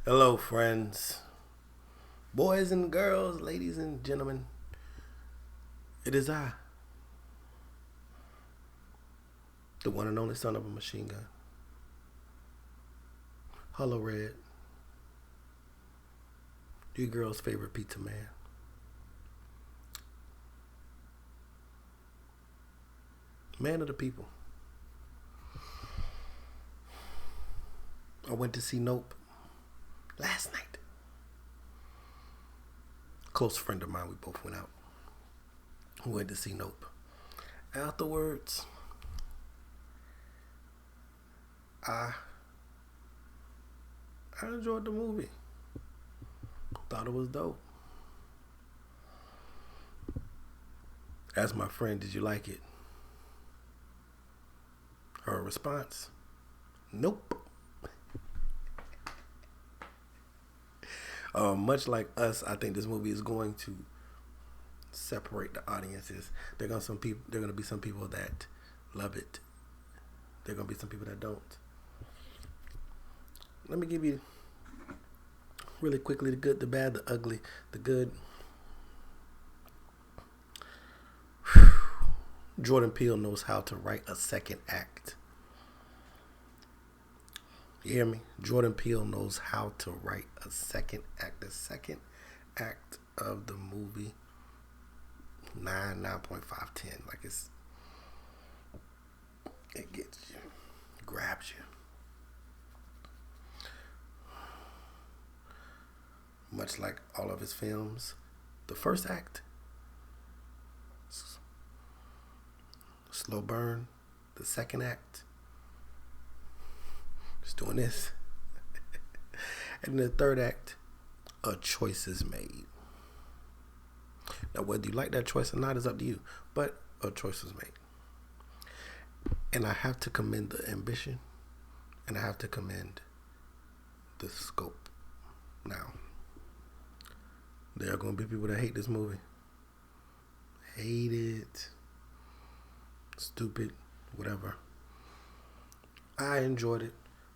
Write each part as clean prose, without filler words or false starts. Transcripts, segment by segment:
Hello, friends, boys and girls, ladies and gentlemen. It is I, the one and only son of a machine gun. Hello, Red, your girl's favorite pizza man. Man of the people. I went to see Nope last night. Close friend of mine, we both went out. We went to see Nope. Afterwards, I I enjoyed the movie. Thought it was dope. Asked my friend, "Did you like it?" Her response, "Nope." Much like us, I think this movie is going to separate the audiences. There gonna be some people that love it. There gonna be some people that don't. Let me give you really quickly the good, the bad, the ugly, the good. Jordan Peele knows how to write a second act. You hear me? Jordan Peele knows how to write a second act. The second act of the movie, 9.5, 10. Like it gets you, grabs you. Much like all of his films, the first act, slow burn. The second act, just doing this. And the third act, a choice is made. Now, whether you like that choice or not is up to you, but a choice is made. And I have to commend the ambition, and I have to commend the scope. Now, there are going to be people that hate this movie. Hate it. Stupid. Whatever. I enjoyed it.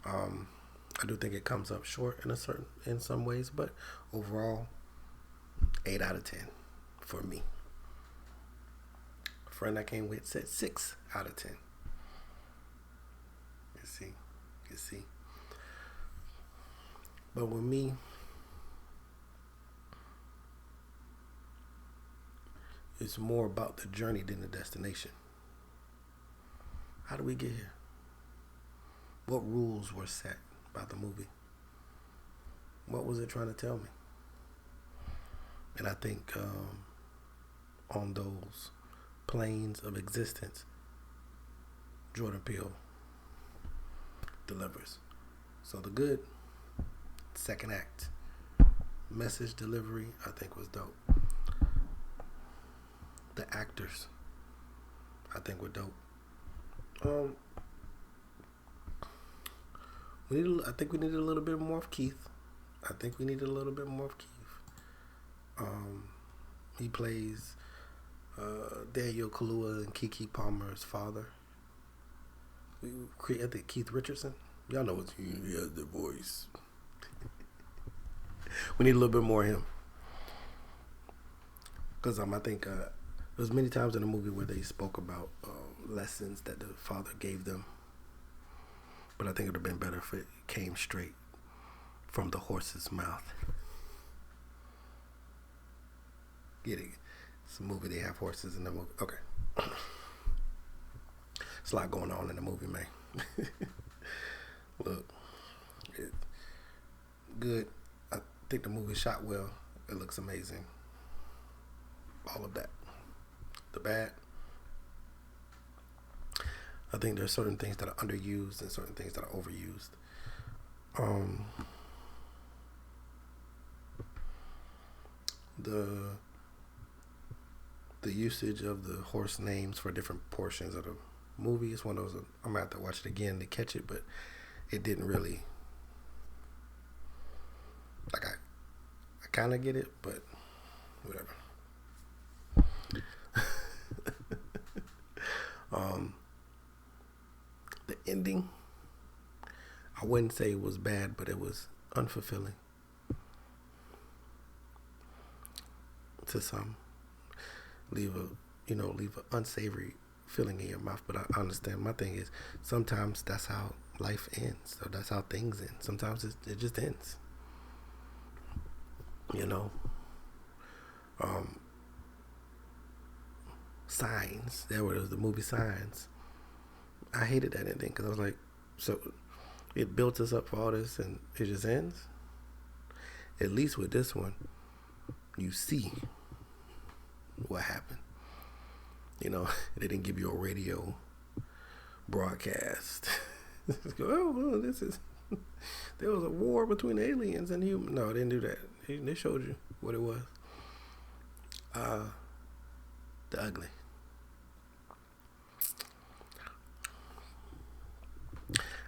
I do think it comes up short in some ways, but overall, 8 out of 10 for me. A friend I came with said 6 out of 10. You see. But with me, it's more about the journey than the destination. How do we get here? What rules were set by the movie? What was it trying to tell me? And I think on those planes of existence, Jordan Peele delivers. So the good, second act, message delivery, I think was dope. The actors, I think were dope. I think we needed a little bit more of Keith. He plays Daniel Kaluuya and Keke Palmer's father. I think Keith Richardson. Y'all know he has the voice. We need a little bit more of him. Because I think there's many times in the movie where they spoke about lessons that the father gave them. But I think it would have been better if it came straight from the horse's mouth. Get it? It's a movie, they have horses in the movie. Okay. It's a lot going on in the movie, man. Look, good. I think the movie shot well. It looks amazing. All of that. The bad, I think there's certain things that are underused and certain things that are overused. The usage of the horse names for different portions of the movie is one of those. I'm gonna have to watch it again to catch it, but it didn't really. Like I kind of get it, but whatever. The ending, I wouldn't say it was bad, but it was unfulfilling to some. Leave an unsavory feeling in your mouth. But I understand. My thing is, sometimes that's how life ends. So that's how things end. Sometimes it just ends. Signs. There was the movie Signs. I hated that ending because I was like, so it built us up for all this and it just ends. At least with this one, you see what happened. They didn't give you a radio broadcast. This is there was a war between aliens and humans. No, they didn't do that. They showed you what it was. The ugly.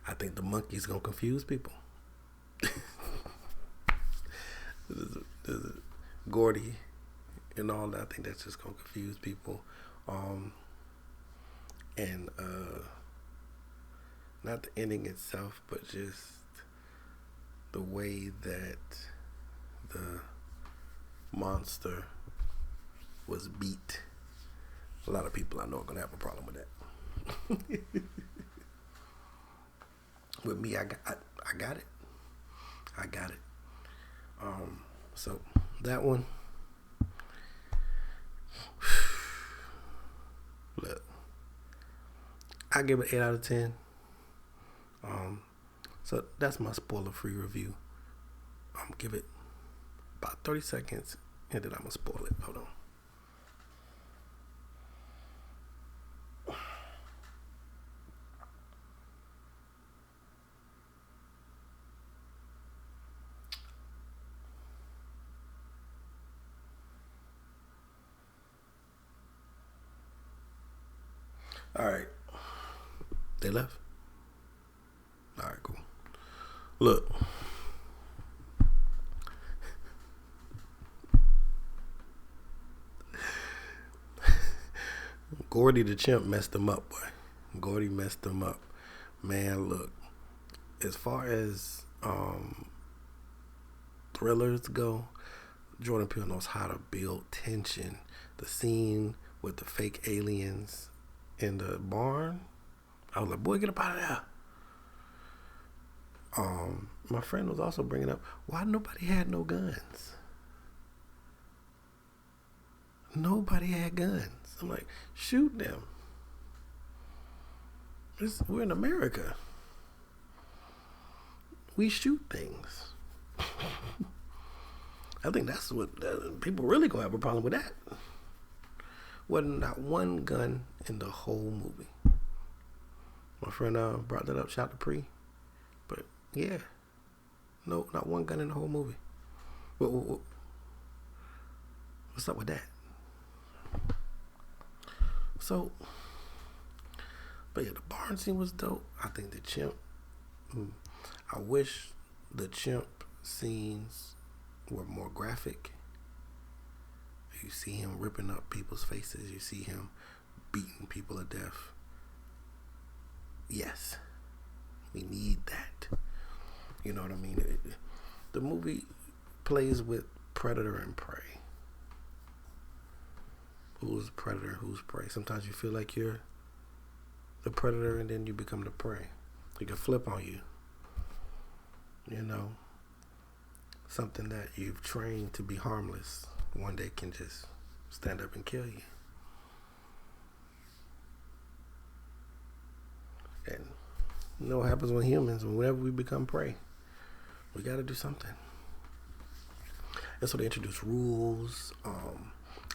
I think the monkey's gonna confuse people. Gordy and all that. I think that's just gonna confuse people. And not the ending itself, but just the way that the monster was beat. A lot of people I know are gonna have a problem with that. With me, I got it. So that one, look, I give it 8 out of 10. So that's my spoiler-free review. Give it about 30 seconds, and then I'm gonna spoil it. Hold on. All right. They left? All right, cool. Look. Gordy the chimp messed him up, boy. Gordy messed him up. Man, look. As far as thrillers go, Jordan Peele knows how to build tension. The scene with the fake aliens in the barn, I was like, boy, get up out of there. My friend was also bringing up, why nobody had no guns? Nobody had guns. I'm like, shoot them. We're in America. We shoot things. I think that's what people really gonna have a problem with that. Wasn't not one gun in the whole movie. My friend brought that up, shout to Pre. But yeah, no, not one gun in the whole movie. What's up with that? So, but yeah, the barn scene was dope. I think the chimp, I wish the chimp scenes were more graphic. You see him ripping up people's faces. You see him beating people to death. Yes, we need that. You know what I mean? The movie plays with predator and prey. Who's predator, who's prey? Sometimes you feel like you're the predator and then you become the prey. It can flip on you. Something that you've trained to be harmless one day can just stand up and kill you. And you know what happens with humans? Whenever we become prey, we got to do something. And so they introduce rules.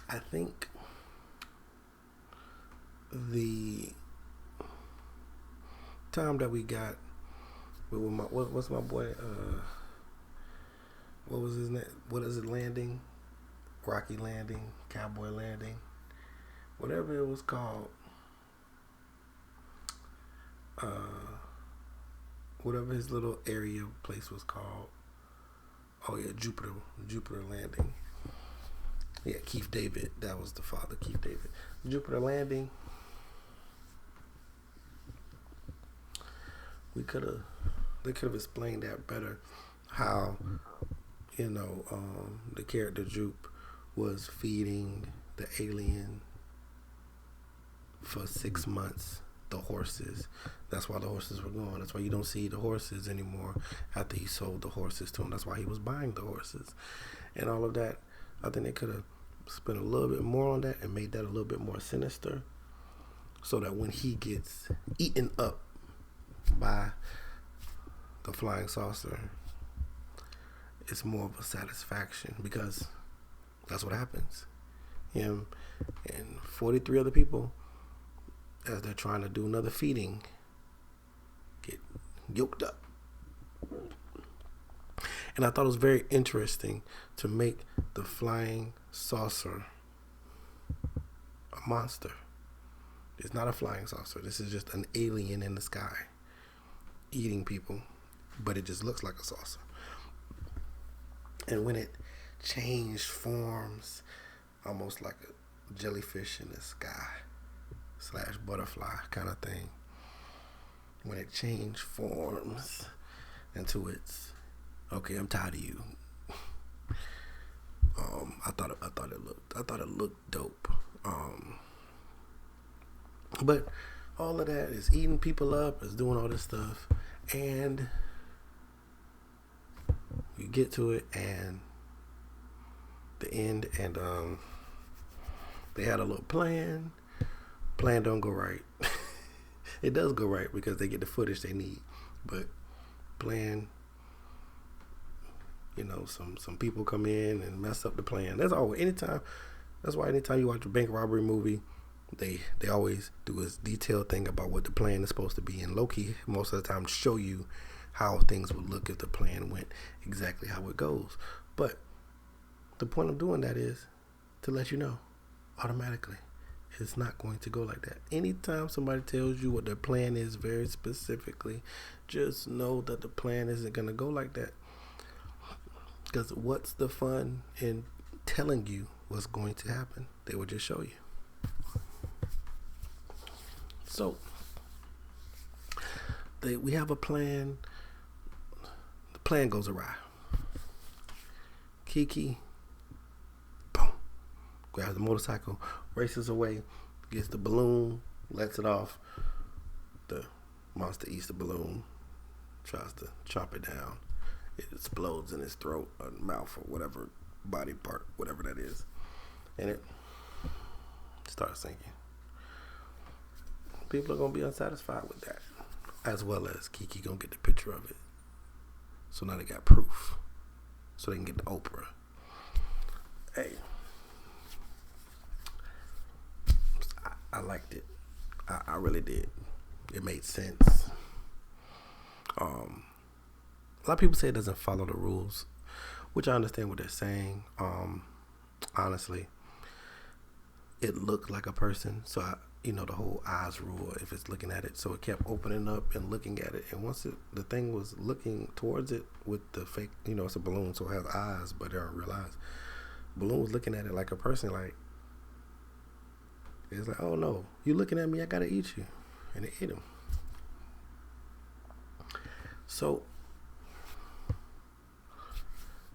I think the time that we got with what's my boy? What was his name? What is it? Landing, Rocky Landing, Cowboy Landing, whatever it was called. Whatever his little area place was called. Oh yeah, Jupiter Landing. Yeah, Keith David. That was the father, Keith David. Jupiter Landing. They could have explained that better. how the character Jupe was feeding the alien for 6 months the horses. That's why the horses were gone. That's why you don't see the horses anymore after he sold the horses to him. That's why he was buying the horses and all of that. I think they could have spent a little bit more on that and made that a little bit more sinister, so that when he gets eaten up by the flying saucer, it's more of a satisfaction, because that's what happens. Him and 43 other people, as they're trying to do another feeding, get yoked up. And I thought it was very interesting to make the flying saucer a monster. It's not a flying saucer. This is just an alien in the sky eating people, but it just looks like a saucer. And when it changed forms, almost like a jellyfish in the sky / butterfly kind of thing, when it changed forms into its, okay, I'm tired of you. I thought it looked dope. But all of that is eating people up, is doing all this stuff, and you get to it, and the end, and they had a little plan. Plan don't go right. It does go right because they get the footage they need, but plan, some people come in and mess up the plan. That's why anytime you watch a bank robbery movie, they always do a detailed thing about what the plan is supposed to be, and low-key most of the time show you how things would look if the plan went exactly how it goes. But the point of doing that is to let you know automatically it's not going to go like that. Anytime somebody tells you what their plan is very specifically, just know that the plan isn't going to go like that. Because what's the fun in telling you what's going to happen? They will just show you. So we have a plan. The plan goes awry. Kiki, boom, grabs the motorcycle, races away, gets the balloon, lets it off. The monster eats the balloon, tries to chop it down. It explodes in his throat or mouth or whatever body part, whatever that is, and it starts sinking. People are going to be unsatisfied with that, as well as Kiki going to get the picture of it. So now they got proof, so they can get the Oprah. Hey, I liked it. I really did. It made sense. A lot of people say it doesn't follow the rules, which I understand what they're saying. Honestly, it looked like a person, so the whole eyes rule, if it's looking at it. So it kept opening up and looking at it. And once the thing was looking towards it with the fake, it's a balloon, so it has eyes, but they aren't real eyes. Balloon was looking at it like a person, like, it's like, oh no, you looking at me, I gotta eat you. And it ate him. So,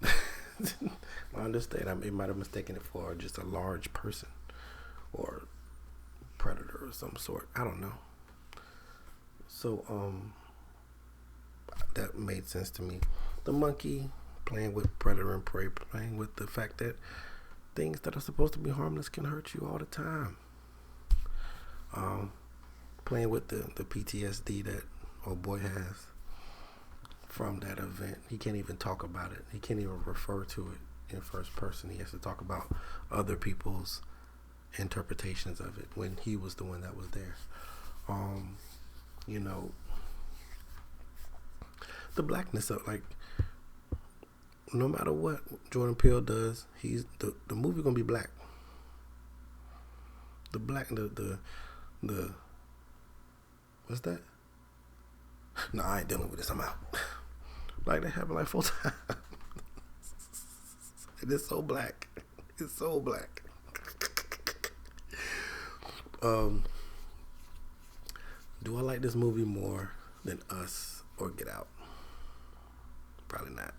I understand. It might have mistaken it for just a large person or predator of some sort. I don't know. So that made sense to me. The monkey playing with predator and prey, playing with the fact that things that are supposed to be harmless can hurt you all the time. Playing with the PTSD that old boy has from that event. He can't even talk about it. He can't even refer to it in first person. He has to talk about other people's interpretations of it when he was the one that was there. The blackness of, like, no matter what Jordan Peele does, he's the movie gonna be black. The black, the what's that? No, I ain't dealing with this. I'm out. Like, that happened like 4 times. It is so black. It's so black. Do I like this movie more than Us or Get Out? probably not.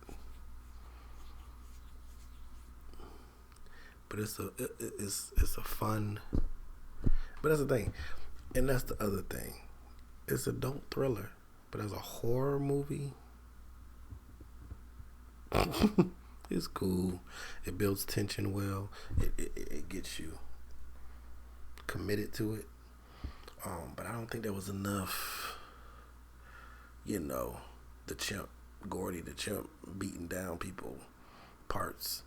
But it's a fun. But that's the thing, and that's the other thing. It's an adult thriller, but as a horror movie, it's cool. It builds tension well. It gets you committed to it. But I don't think there was enough. The chimp, Gordy the chimp, beating down people parts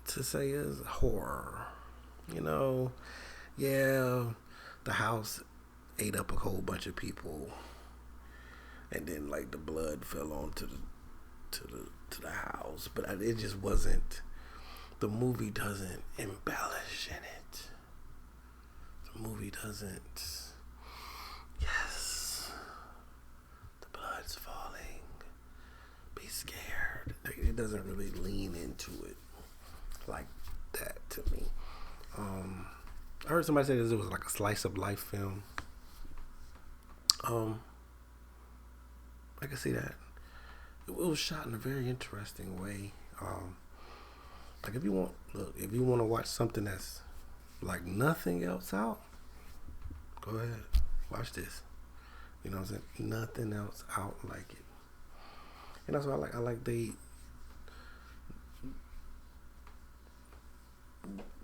to say is horror. Yeah, the house ate up a whole bunch of people, and then like the blood fell onto the house, but it just wasn't. The movie doesn't embellish in it. The movie doesn't. Yes, the blood's falling. Be scared. It doesn't really lean into it like that to me. I heard somebody say this, it was like a slice of life film. I can see that. It was shot in a very interesting way. Like if you want to watch something that's like nothing else out, go ahead, watch this. You know what I'm saying? Nothing else out like it. And that's what I like. I like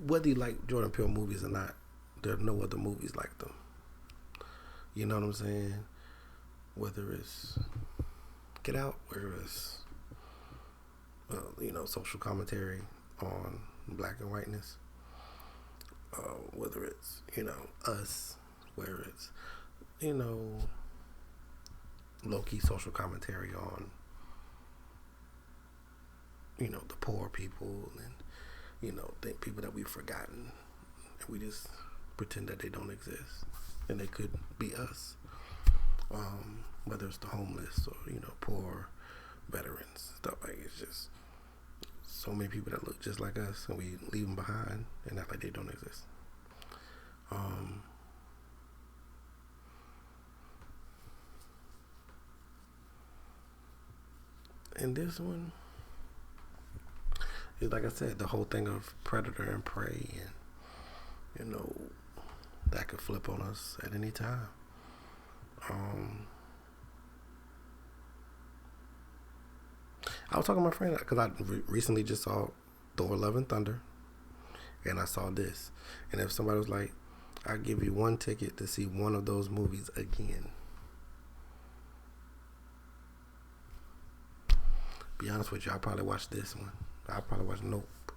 whether you like Jordan Peele movies or not, there are no other movies like them. You know what I'm saying? Whether it's Get Out, whether it's social commentary on black and whiteness, whether it's Us, whether it's low-key social commentary on the poor people and the people that we've forgotten, and we just pretend that they don't exist, and they could be us. Whether it's the homeless or poor veterans, stuff like it's just so many people that look just like us, and we leave them behind and act like they don't exist. And this one is, like I said, the whole thing of predator and prey, and that could flip on us at any time. I was talking to my friend because I recently just saw Thor: Love and Thunder, and I saw this. And if somebody was like, "I'll give you one ticket to see one of those movies again," be honest with you, I'll probably watch this one. I'll probably watch Nope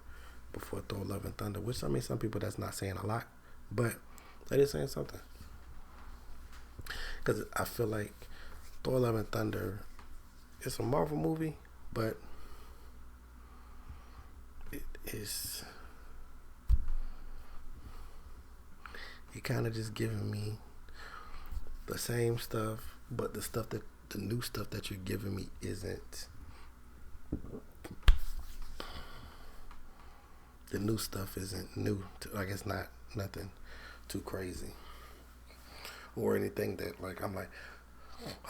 before Thor: Love and Thunder, which, I mean, some people, that's not saying a lot, but that is saying something. Because I feel like Thor: Love and Thunder is a Marvel movie, but it kind of just giving me the same stuff, but the new stuff that you're giving me isn't. The new stuff isn't new. Like, it's not nothing too crazy or anything that, like, I'm like,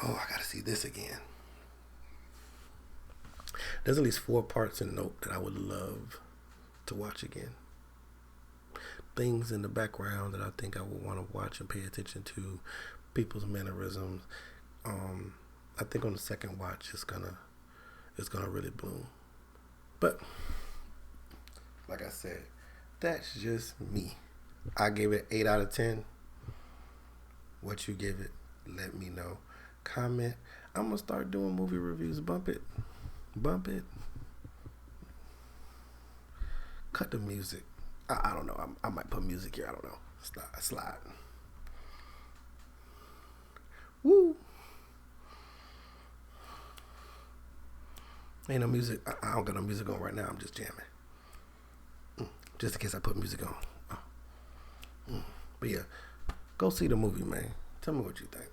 oh, I gotta see this again. There's at least 4 parts in Nope that I would love to watch again. Things in the background that I think I would want to watch and pay attention to, people's mannerisms. I think on the second watch it's gonna really bloom. But like I said, that's just me. I gave it 8 out of 10. What you give it, let me know. Comment. I'm gonna start doing movie reviews. Bump it. Cut the music. I don't know. I might put music here. I don't know. Slide. Woo. Ain't no music. I don't got no music on right now. I'm just jamming. Just in case I put music on. But yeah, go see the movie, man. Tell me what you think.